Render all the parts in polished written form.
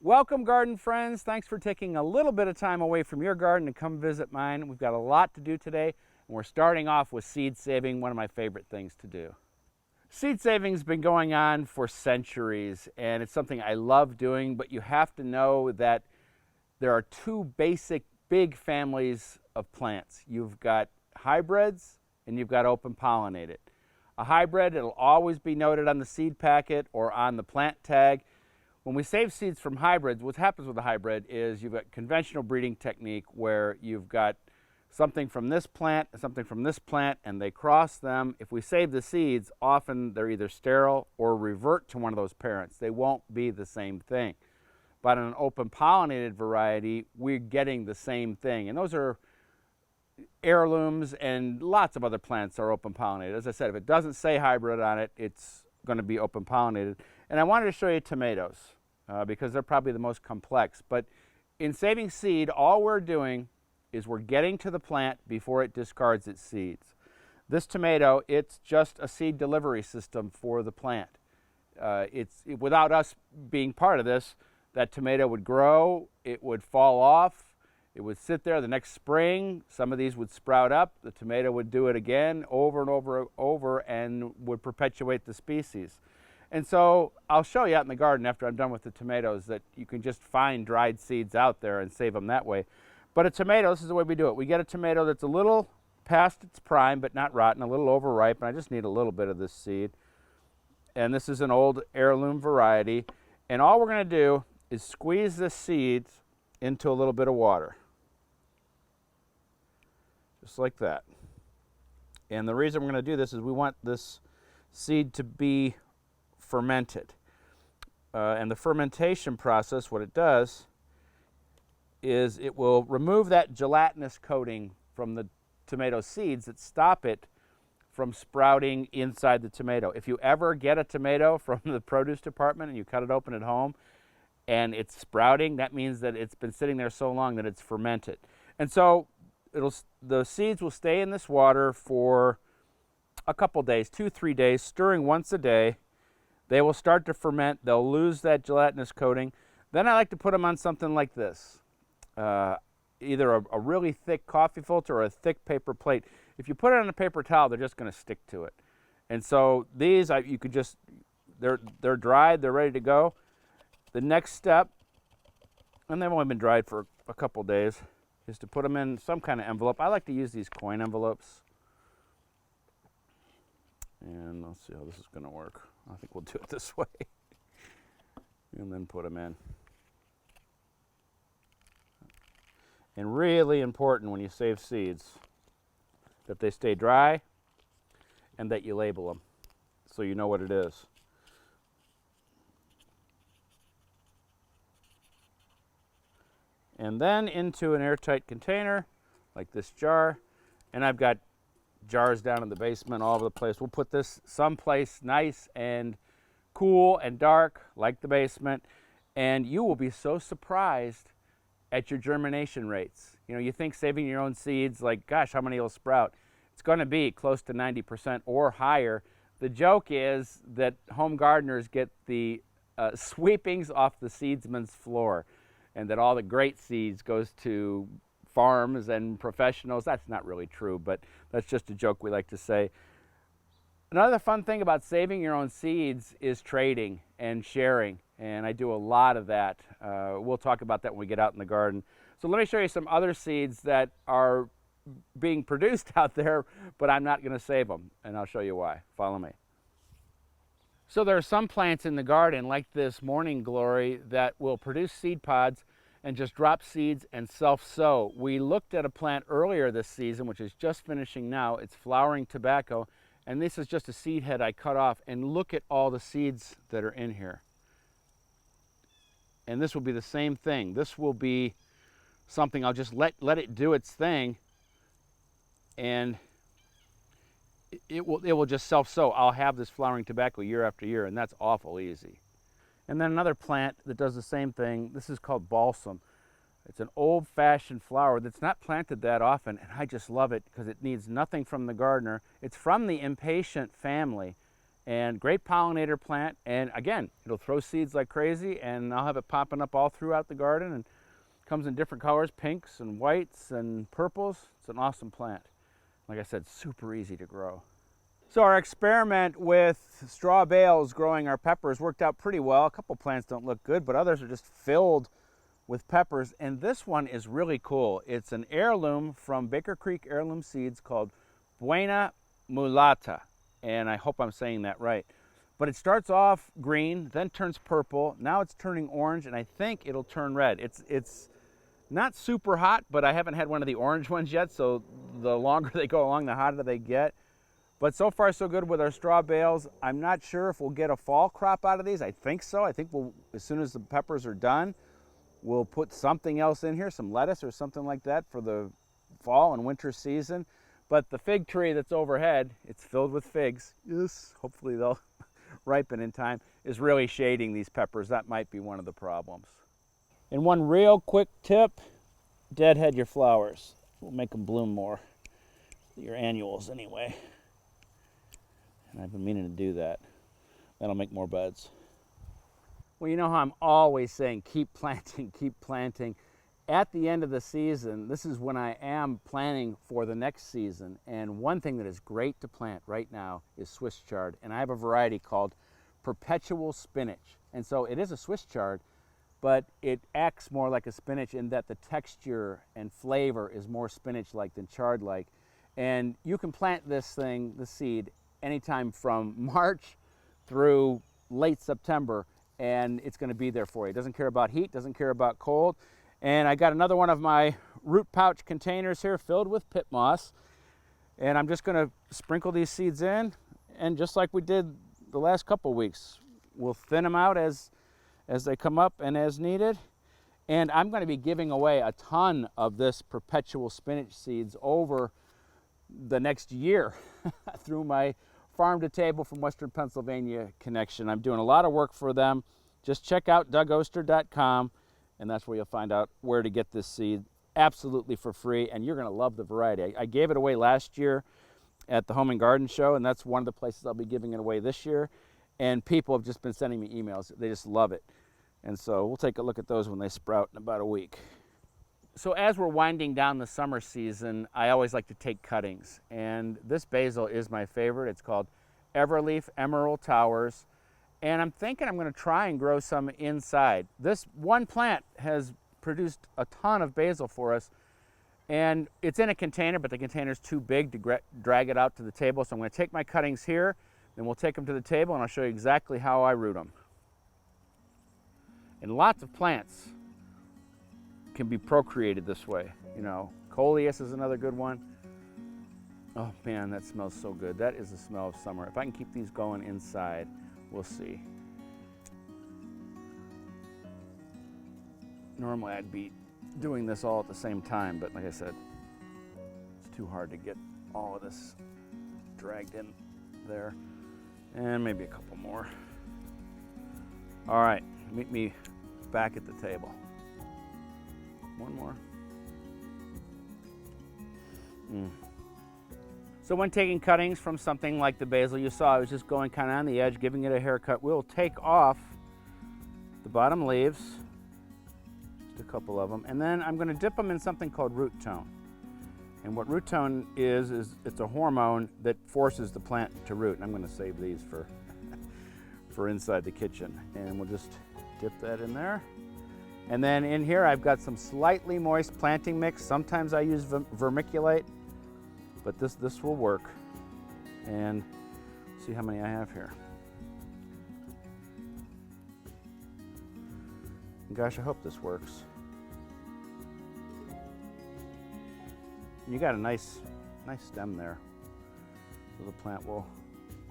Welcome, garden friends. Thanks for taking a little bit of time away from your garden to come visit mine. We've got a lot to do today, and we're starting off with seed saving, one of my favorite things to do. Seed saving has been going on for centuries, and it's something I love doing, but you have to know that there are two basic big families of plants. You've got hybrids and you've got open pollinated. A hybrid, it'll always be noted on the seed packet or on the plant tag. When we save seeds from hybrids, what happens with a hybrid is you've got conventional breeding technique where you've got something from this plant and something from this plant, and they cross them. If we save the seeds, often they're either sterile or revert to one of those parents. They won't be the same thing. But in an open pollinated variety, we're getting the same thing. And those are heirlooms, and lots of other plants are open pollinated. As I said, if it doesn't say hybrid on it, it's going to be open pollinated. And I wanted to show you tomatoes because they're probably the most complex. But in saving seed, all we're doing is we're getting to the plant before it discards its seeds. This tomato, it's just a seed delivery system for the plant. Without us being part of this, that tomato would grow, it would fall off, it would sit there the next spring, some of these would sprout up, the tomato would do it again over and over and would perpetuate the species. And so I'll show you out in the garden after I'm done with the tomatoes that you can just find dried seeds out there and save them that way. But a tomato, this is the way we do it. We get a tomato that's a little past its prime but not rotten, a little overripe, and I just need a little bit of this seed. And this is an old heirloom variety. And all we're going to do is squeeze this seed into a little bit of water. Just like that. And the reason we're going to do this is we want this seed to be fermented. And the fermentation process, what it does is it will remove that gelatinous coating from the tomato seeds that stop it from sprouting inside the tomato. If you ever get a tomato from the produce department and you cut it open at home and it's sprouting, that means that it's been sitting there so long that it's fermented. And so the seeds will stay in this water for a couple days, 2-3 days, stirring once a day. They will start to ferment. They'll lose that gelatinous coating. Then I like to put them on something like this, either a really thick coffee filter or a thick paper plate. If you put it on a paper towel, they're just going to stick to it. And so these, you could just, they're dried, they're ready to go. The next step, and they've only been dried for a couple days, is to put them in some kind of envelope. I like to use these coin envelopes. And let's see how this is going to work. I think we'll do it this way. And then put them in. And really important when you save seeds that they stay dry and that you label them so you know what it is. And then into an airtight container like this jar. And I've got jars down in the basement all over the place. We'll put this someplace nice and cool and dark like the basement, and you will be so surprised at your germination rates. You know, you think saving your own seeds, like, gosh, how many will sprout? It's going to be close to 90% or higher. The joke is that home gardeners get the sweepings off the seedsman's floor, and that all the great seeds goes to farms and professionals. That's not really true, but that's just a joke we like to say. Another fun thing about saving your own seeds is trading and sharing, and I do a lot of that. We'll talk about that when we get out in the garden. So let me show you some other seeds that are being produced out there, but I'm not going to save them, and I'll show you why. Follow me. So there are some plants in the garden, like this morning glory, that will produce seed pods and just drop seeds and self-sow. We looked at a plant earlier this season, which is just finishing now. It's flowering tobacco, and this is just a seed head I cut off, and look at all the seeds that are in here. And this will be the same thing. This will be something I'll just let it do its thing, and it will just self-sow. I'll have this flowering tobacco year after year, and that's awful easy. And then another plant that does the same thing, this is called balsam. It's an old-fashioned flower that's not planted that often, and I just love it because it needs nothing from the gardener. It's from the impatient family, and great pollinator plant. And again, it'll throw seeds like crazy, and I'll have it popping up all throughout the garden, and comes in different colors, pinks and whites and purples. It's an awesome plant. Like I said, super easy to grow. So our experiment with straw bales growing our peppers worked out pretty well. A couple plants don't look good, but others are just filled with peppers. And this one is really cool. It's an heirloom from Baker Creek Heirloom Seeds called Buena Mulata. And I hope I'm saying that right. But it starts off green, then turns purple. Now it's turning orange, and I think it'll turn red. It's not super hot, but I haven't had one of the orange ones yet, so the longer they go along, the hotter they get. But so far so good with our straw bales. I'm not sure if we'll get a fall crop out of these. I think so. I think we'll, as soon as the peppers are done, we'll put something else in here, some lettuce or something like that for the fall and winter season. But the fig tree that's overhead, it's filled with figs. Yes, hopefully they'll ripen in time, is really shading these peppers. That might be one of the problems. And one real quick tip, deadhead your flowers. We'll make them bloom more. Your annuals anyway. And I've been meaning to do that. That'll make more buds. Well, you know how I'm always saying keep planting, keep planting. At the end of the season, this is when I am planning for the next season. And one thing that is great to plant right now is Swiss chard. And I have a variety called perpetual spinach. And so it is a Swiss chard, but it acts more like a spinach in that the texture and flavor is more spinach-like than chard-like. And you can plant this thing, the seed, anytime from March through late September, and it's going to be there for you. It doesn't care about heat, doesn't care about cold. And I got another one of my root pouch containers here filled with pit moss, and I'm just going to sprinkle these seeds in, and just like we did the last couple weeks, we'll thin them out as they come up and as needed. And I'm going to be giving away a ton of this perpetual spinach seeds over the next year through my farm to table from Western Pennsylvania connection. I'm doing a lot of work for them. Just check out dougoster.com, and that's where you'll find out where to get this seed absolutely for free, and you're going to love the variety. I gave it away last year at the Home and Garden Show, and that's one of the places I'll be giving it away this year. And people have just been sending me emails. They just love it. And so we'll take a look at those when they sprout in about a week. So as we're winding down the summer season, I always like to take cuttings. And this basil is my favorite. It's called Everleaf Emerald Towers. And I'm thinking I'm going to try and grow some inside. This one plant has produced a ton of basil for us. And it's in a container, but the container's too big to drag it out to the table. So I'm going to take my cuttings here, then we'll take them to the table, and I'll show you exactly how I root them. And lots of plants can be procreated this way. You know, coleus is another good one. Oh man, that smells so good. That is the smell of summer. If I can keep these going inside, we'll see. Normally I'd be doing this all at the same time, but like I said, it's too hard to get all of this dragged in there. And maybe a couple more. All right, meet me back at the table. One more. So when taking cuttings from something like the basil you saw, I was just going kind of on the edge, giving it a haircut. We'll take off the bottom leaves, just a couple of them, and then I'm going to dip them in something called root tone. And what root tone is it's a hormone that forces the plant to root. And I'm going to save these for inside the kitchen. And we'll just dip that in there. And then in here I've got some slightly moist planting mix. Sometimes I use vermiculite, but this will work. And see how many I have here. And gosh, I hope this works. You got a nice stem there, so the plant will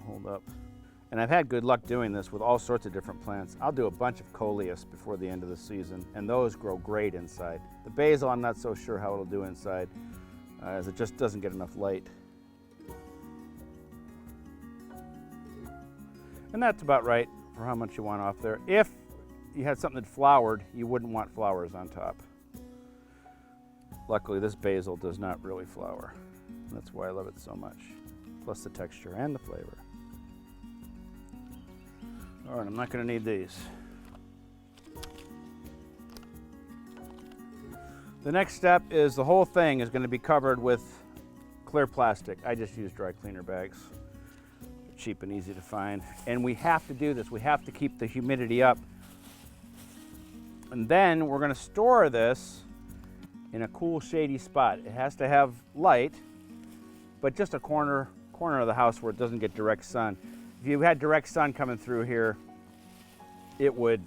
hold up. And I've had good luck doing this with all sorts of different plants. I'll do a bunch of coleus before the end of the season, and those grow great inside. The basil, I'm not so sure how it'll do inside, as it just doesn't get enough light. And that's about right for how much you want off there. If you had something that flowered, you wouldn't want flowers on top. Luckily, this basil does not really flower. That's why I love it so much. Plus the texture and the flavor. All right, I'm not going to need these. The next step is the whole thing is going to be covered with clear plastic. I just use dry cleaner bags. They're cheap and easy to find. And we have to do this. We have to keep the humidity up. And then we're going to store this in a cool, shady spot. It has to have light, but just a corner of the house where it doesn't get direct sun. If you had direct sun coming through here, it would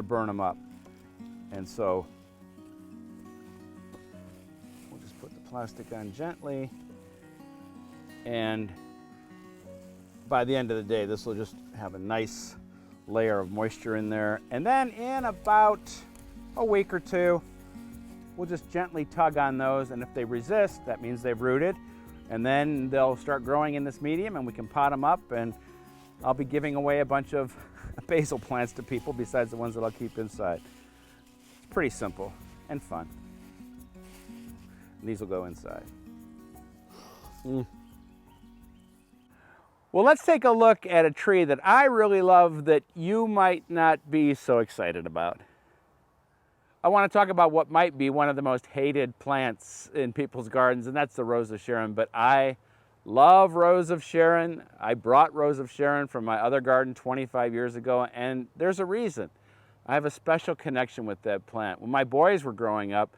burn them up. And so we'll just put the plastic on gently, and by the end of the day, this will just have a nice layer of moisture in there. And then in about a week or two, we'll just gently tug on those, and if they resist, that means they've rooted, and then they'll start growing in this medium, and we can pot them up, and I'll be giving away a bunch of basil plants to people besides the ones that I'll keep inside. It's pretty simple and fun. And these will go inside. Well, let's take a look at a tree that I really love that you might not be so excited about. I want to talk about what might be one of the most hated plants in people's gardens, and that's the Rose of Sharon. But I love Rose of Sharon. I brought Rose of Sharon from my other garden 25 years ago, and there's a reason. I have a special connection with that plant. When my boys were growing up,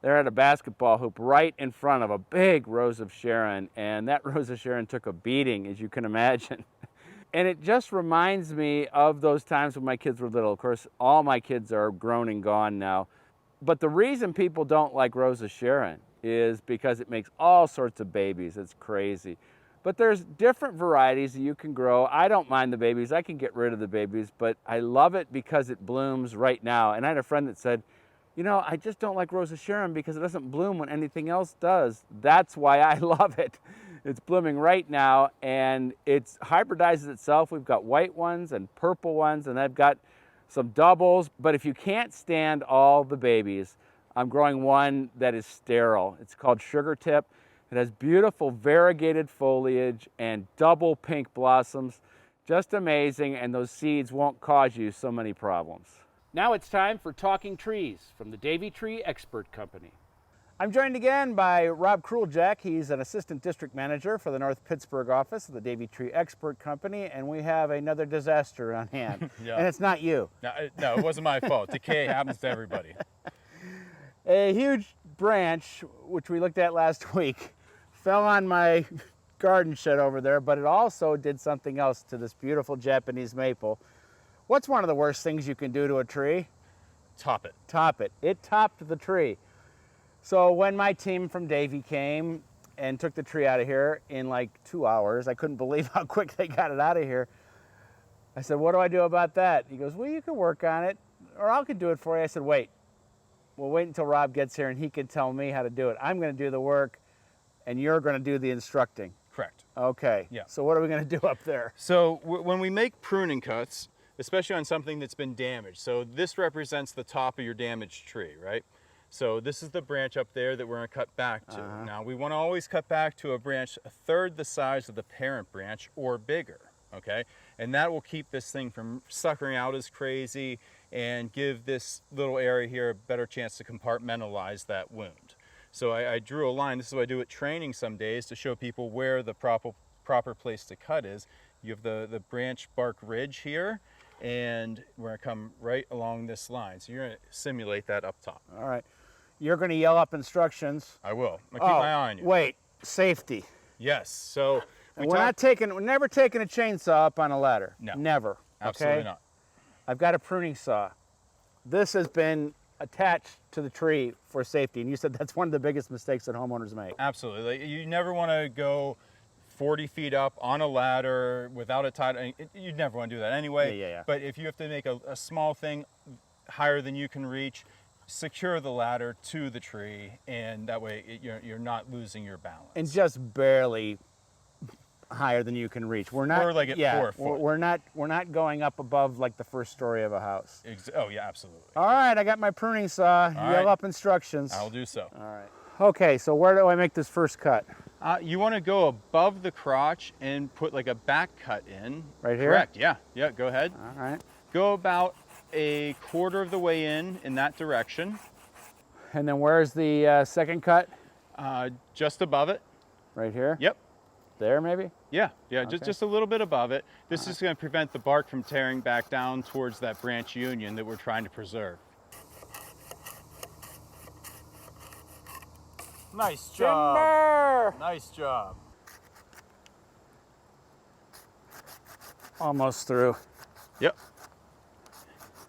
they're at a basketball hoop right in front of a big Rose of Sharon, and that Rose of Sharon took a beating, as you can imagine. And it just reminds me of those times when my kids were little. Of course, all my kids are grown and gone now. But the reason people don't like Rose of Sharon is because it makes all sorts of babies. It's crazy. But there's different varieties that you can grow. I don't mind the babies. I can get rid of the babies, but I love it because it blooms right now. And I had a friend that said, you know, I just don't like Rose of Sharon because it doesn't bloom when anything else does. That's why I love it. It's blooming right now, and it hybridizes itself. We've got white ones and purple ones, and I've got some doubles. But if you can't stand all the babies, I'm growing one that is sterile. It's called Sugar Tip. It has beautiful variegated foliage and double pink blossoms. Just amazing, and those seeds won't cause you so many problems. Now it's time for Talking Trees from the Davey Tree Expert Company. I'm joined again by Rob Kruljac. He's an assistant district manager for the North Pittsburgh office of the Davey Tree Expert Company, and we have another disaster on hand. Yeah. And it's not you. No, it wasn't my fault. Decay happens to everybody. A huge branch, which we looked at last week, fell on my garden shed over there, but it also did something else to this beautiful Japanese maple. What's one of the worst things you can do to a tree? Top it. Top it. It topped the tree. So when my team from Davey came and took the tree out of here in like 2 hours, I couldn't believe how quick they got it out of here. I said, what do I do about that? He goes, well, you can work on it, or I can do it for you. I said, wait. We'll wait until Rob gets here and he can tell me how to do it. I'm going to do the work, and you're going to do the instructing. Correct. Okay. Yeah. So what are we going to do up there? So when we make pruning cuts, especially on something that's been damaged, so this represents the top of your damaged tree, right? So this is the branch up there that we're going to cut back to. Now we want to always cut back to a branch a third the size of the parent branch or bigger, okay? And that will keep this thing from suckering out as crazy and give this little area here a better chance to compartmentalize that wound. So I drew a line. This is what I do at training some days to show people where the proper place to cut is. You have the branch bark ridge here, and we're going to come right along this line. So you're going to simulate that up top. All right. You're going to yell up instructions. I will. I'm going to keep my eye on you. Wait, safety. Yes. So we're never taking a chainsaw up on a ladder. No. Never. Absolutely okay? not. I've got a pruning saw. This has been attached to the tree for safety, and you said that's one of the biggest mistakes that homeowners make. Absolutely. Like, you never want to go 40 feet up on a ladder without a tie. You'd never want to do that anyway. Yeah. But if you have to make a small thing higher than you can reach, secure the ladder to the tree, and that way you're not losing your balance. And just barely higher than you can reach. We're not. Or like at 4 foot. We're not going up above like the first story of a house. Oh yeah, absolutely. All right, I got my pruning saw. Yell up instructions. I'll do so. All right. Okay, so where do I make this first cut? You want to go above the crotch and put like a back cut in. Right here? Correct, yeah. Yeah, go ahead. All right. Go about a quarter of the way in that direction. And then where's the second cut? Just above it. Right here? Yep. There maybe? Yeah, Okay. just a little bit above it. This is going to prevent the bark from tearing back down towards that branch union that we're trying to preserve. Nice job. Timber! Nice job. Almost through. Yep.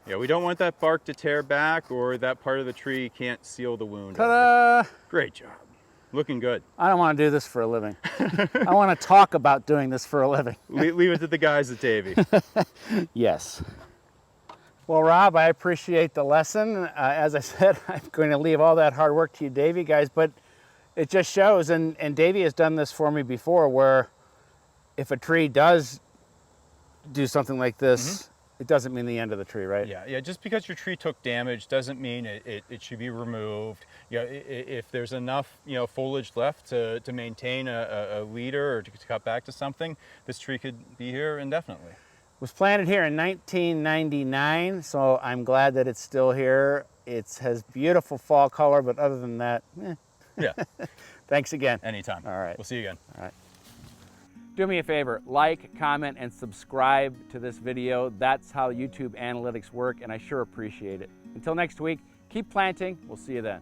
Yeah, we don't want that bark to tear back or that part of the tree can't seal the wound. Ta-da! Great job. Looking good. I don't want to do this for a living. I want to talk about doing this for a living. Leave it to the guys at Davey. Yes. Well, Rob, I appreciate the lesson. As I said, I'm going to leave all that hard work to you, Davey, guys, but it just shows, and Davey has done this for me before, where if a tree does do something like this, it doesn't mean the end of the tree, right? Yeah, just because your tree took damage doesn't mean it should be removed. You know, if there's enough, foliage left to maintain a leader or to cut back to something, this tree could be here indefinitely. It was planted here in 1999, so I'm glad that it's still here. It has beautiful fall color, but other than that, Yeah. Thanks again. Anytime. All right. We'll see you again. All right. Do me a favor, like, comment, and subscribe to this video. That's how YouTube analytics work, and I sure appreciate it. Until next week, keep planting. We'll see you then.